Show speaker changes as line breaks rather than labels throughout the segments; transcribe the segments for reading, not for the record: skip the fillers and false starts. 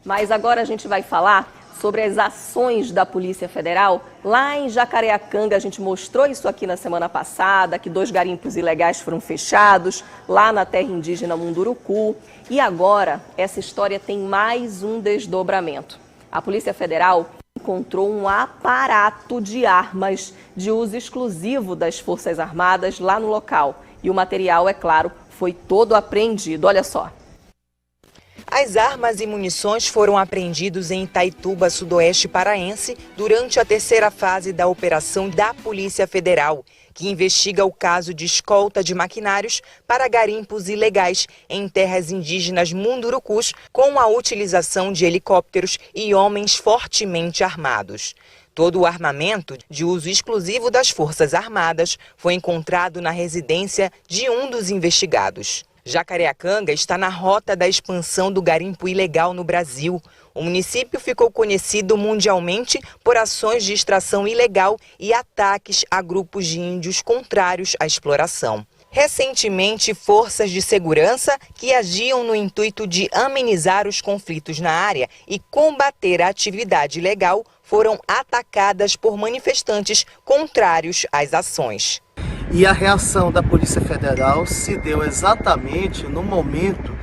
Mas agora a gente vai falar sobre as ações da Polícia Federal. Lá em Jacareacanga, a gente mostrou isso aqui na semana passada, que 2 garimpos ilegais foram fechados, lá na terra indígena Munduruku. E agora, essa história tem mais um desdobramento. A Polícia Federal encontrou um aparato de armas de uso exclusivo das Forças Armadas lá no local. E o material, é claro, foi todo apreendido. Olha só.
As armas e munições foram apreendidos em Itaituba, sudoeste paraense, durante a 3ª fase da operação da Polícia Federal, que investiga o caso de escolta de maquinários para garimpos ilegais em terras indígenas Mundurucus, com a utilização de helicópteros e homens fortemente armados. Todo o armamento, de uso exclusivo das Forças Armadas, foi encontrado na residência de um dos investigados. Jacareacanga está na rota da expansão do garimpo ilegal no Brasil. O município ficou conhecido mundialmente por ações de extração ilegal e ataques a grupos de índios contrários à exploração. Recentemente, forças de segurança que agiam no intuito de amenizar os conflitos na área e combater a atividade ilegal foram atacadas por manifestantes contrários às ações.
E a reação da Polícia Federal se deu exatamente no momento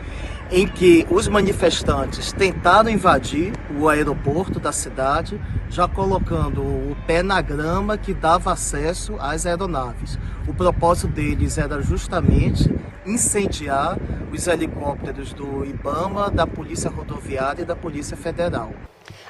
em que os manifestantes tentaram invadir o aeroporto da cidade, já colocando o pé na grama que dava acesso às aeronaves. O propósito deles era justamente incendiar os helicópteros do IBAMA, da Polícia Rodoviária e da Polícia Federal.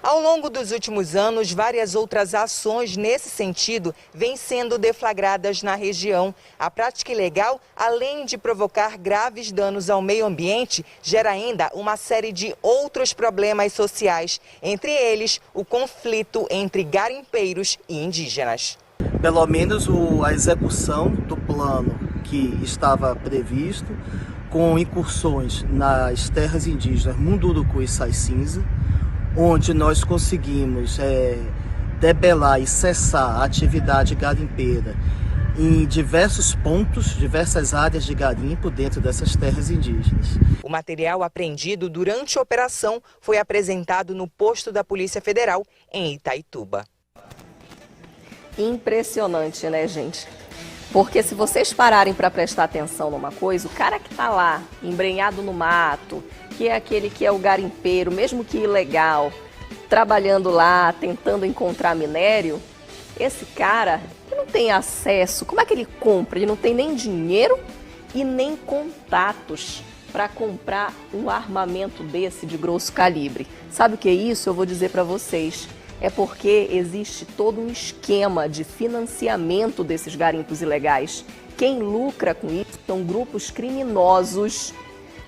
Ao longo dos últimos anos, várias outras ações nesse sentido vêm sendo deflagradas na região. A prática ilegal, além de provocar graves danos ao meio ambiente, gera ainda uma série de outros problemas sociais, entre eles o conflito entre garimpeiros e indígenas.
Pelo menos a execução do plano que estava previsto, com incursões nas terras indígenas Munduruku e Sai Cinza, onde nós conseguimos debelar e cessar a atividade garimpeira em diversos pontos, diversas áreas de garimpo dentro dessas terras indígenas.
O material apreendido durante a operação foi apresentado no posto da Polícia Federal em Itaituba.
Impressionante, né, gente? Porque se vocês pararem para prestar atenção numa coisa, o cara que está lá, embrenhado no mato, que é aquele que é o garimpeiro, mesmo que ilegal, trabalhando lá, tentando encontrar minério, esse cara não tem acesso. Como é que ele compra? Ele não tem nem dinheiro e nem contatos para comprar um armamento desse de grosso calibre. Sabe o que é isso? Eu vou dizer para vocês. É porque existe todo um esquema de financiamento desses garimpos ilegais. Quem lucra com isso são grupos criminosos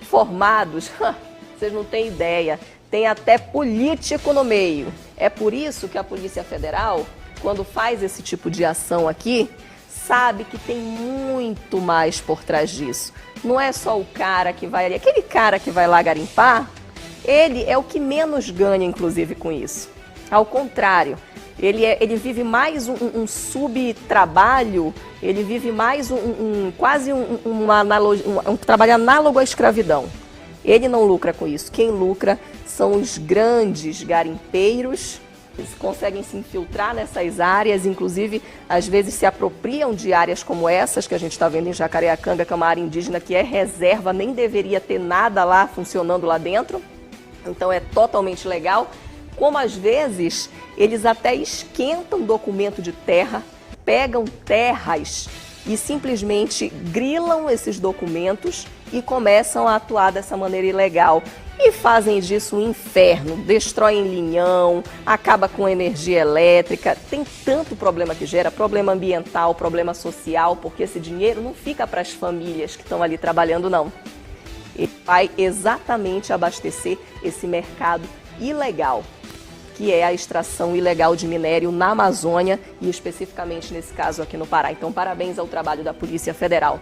formados, vocês não têm ideia, tem até político no meio. É por isso que a Polícia Federal, quando faz esse tipo de ação aqui, sabe que tem muito mais por trás disso. Não é só o cara que vai ali, aquele cara que vai lá garimpar, ele é o que menos ganha, inclusive, com isso. Ao contrário, ele vive mais um subtrabalho, ele vive mais quase um trabalho análogo à escravidão. Ele não lucra com isso. Quem lucra são os grandes garimpeiros. Eles conseguem se infiltrar nessas áreas, inclusive, às vezes se apropriam de áreas como essas que a gente está vendo em Jacareacanga, que é uma área indígena que é reserva, nem deveria ter nada lá funcionando lá dentro. Então é totalmente legal. Como às vezes eles até esquentam documento de terra, pegam terras e simplesmente grilam esses documentos e começam a atuar dessa maneira ilegal. E fazem disso um inferno, destroem linhão, acaba com energia elétrica, tem tanto problema que gera, problema ambiental, problema social, porque esse dinheiro não fica para as famílias que estão ali trabalhando, não. Ele vai exatamente abastecer esse mercado ilegal, que é a extração ilegal de minério na Amazônia e especificamente nesse caso aqui no Pará. Então, parabéns ao trabalho da Polícia Federal.